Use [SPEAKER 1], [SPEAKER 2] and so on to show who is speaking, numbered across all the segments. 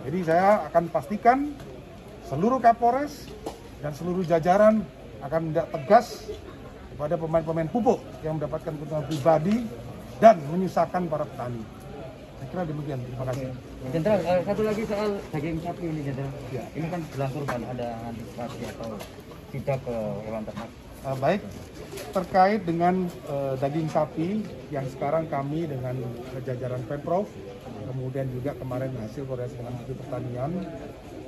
[SPEAKER 1] Jadi saya akan pastikan seluruh Kapolres dan seluruh jajaran akan tindak tegas kepada pemain-pemain pupuk yang mendapatkan keuntungan pribadi dan menyusahkan para petani. Saya kira demikian. Terima kasih.
[SPEAKER 2] Jenderal, satu lagi soal daging sapi ini, Jenderal.
[SPEAKER 1] Ya.
[SPEAKER 2] Ini kan belah kurban, ada antisipasi atau tidak ke hewan ternak?
[SPEAKER 1] Baik, terkait dengan daging sapi yang sekarang kami dengan jajaran Pemprov, kemudian juga kemarin hasil koordinasi dengan Menteri Pertanian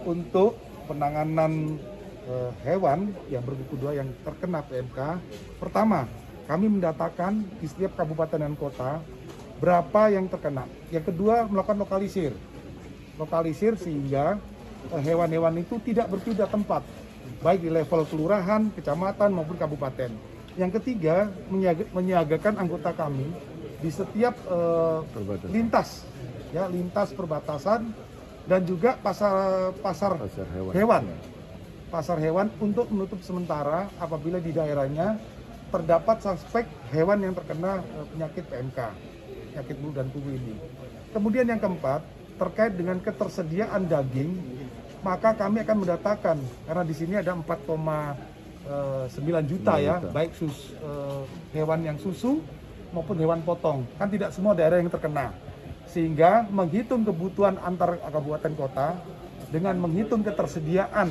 [SPEAKER 1] untuk penanganan hewan yang berkuku 2 yang terkena PMK. Pertama, kami mendatakan di setiap kabupaten dan kota berapa yang terkena. Yang kedua, melakukan lokalisir sehingga hewan-hewan itu tidak berpindah tempat, baik di level kelurahan, kecamatan maupun kabupaten. Yang ketiga, menyiagakan anggota kami di setiap lintas perbatasan dan juga pasar hewan untuk menutup sementara apabila di daerahnya terdapat suspek hewan yang terkena penyakit PMK, penyakit mulut dan kuku ini. Kemudian yang keempat, terkait dengan ketersediaan daging, maka kami akan mendatakan, karena di sini ada 4,9 juta ya, baik hewan yang susu maupun hewan potong. Kan tidak semua daerah yang terkena. Sehingga menghitung kebutuhan antar kabupaten kota dengan menghitung ketersediaan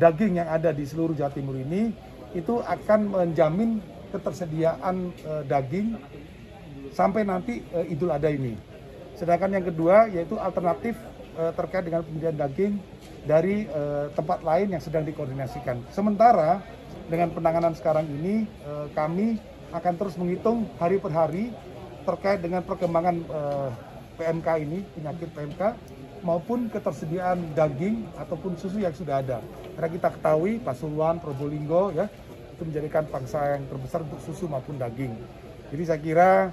[SPEAKER 1] daging yang ada di seluruh Jawa Timur ini, itu akan menjamin ketersediaan daging sampai nanti Idul Adha ini. Sedangkan yang kedua yaitu alternatif terkait dengan pembelian daging dari tempat lain yang sedang dikoordinasikan. Sementara dengan penanganan sekarang ini kami akan terus menghitung hari per hari terkait dengan perkembangan PMK ini, penyakit PMK, maupun ketersediaan daging ataupun susu yang sudah ada. Karena kita ketahui Pasuruan, Probolinggo ya, itu menjadikan pangsa yang terbesar untuk susu maupun daging. Jadi saya kira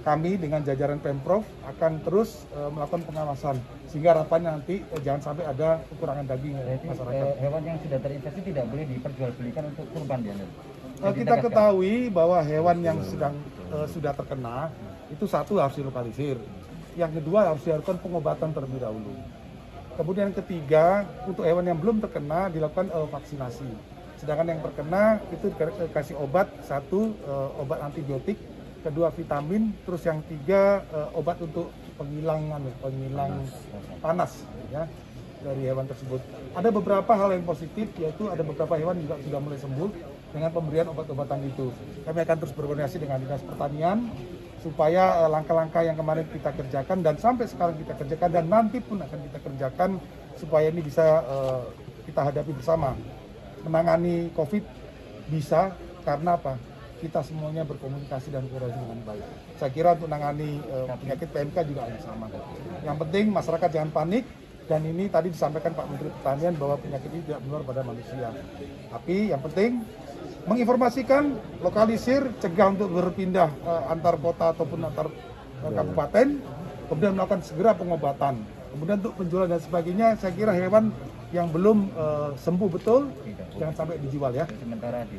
[SPEAKER 1] kami dengan jajaran Pemprov akan terus melakukan pengawasan sehingga harapannya nanti jangan sampai ada kekurangan daging masyarakat.
[SPEAKER 2] Hewan yang sudah terinfeksi tidak boleh diperjualbelikan untuk kurban, ya?
[SPEAKER 1] Kita ketahui bahwa hewan yang sudah terkena itu satu harus dilokalisir, yang kedua harus dilakukan pengobatan terlebih dahulu. Kemudian yang ketiga, untuk hewan yang belum terkena dilakukan vaksinasi. Sedangkan yang terkena itu dikasih obat, satu obat antibiotik, kedua vitamin, terus yang tiga obat untuk penghilang panas ya, dari hewan tersebut. Ada beberapa hal yang positif, yaitu ada beberapa hewan juga sudah mulai sembuh dengan pemberian obat-obatan itu. Kami akan terus berkoordinasi dengan Dinas Pertanian supaya langkah-langkah yang kemarin kita kerjakan dan sampai sekarang kita kerjakan dan nanti pun akan kita kerjakan supaya ini bisa kita hadapi bersama. Menangani COVID bisa karena apa? Kita semuanya berkomunikasi dan koordinasi dengan baik. Saya kira untuk menangani penyakit PMK juga hal yang sama. Yang penting masyarakat jangan panik, dan ini tadi disampaikan Pak Menteri Pertanian bahwa penyakit ini tidak menular pada manusia. Tapi yang penting menginformasikan, lokalisir, cegah untuk berpindah antar kota ataupun antar kabupaten, kemudian melakukan segera pengobatan. Kemudian untuk penjualan dan sebagainya, saya kira hewan yang belum sembuh betul jangan sampai dijual ya.
[SPEAKER 2] Sementara di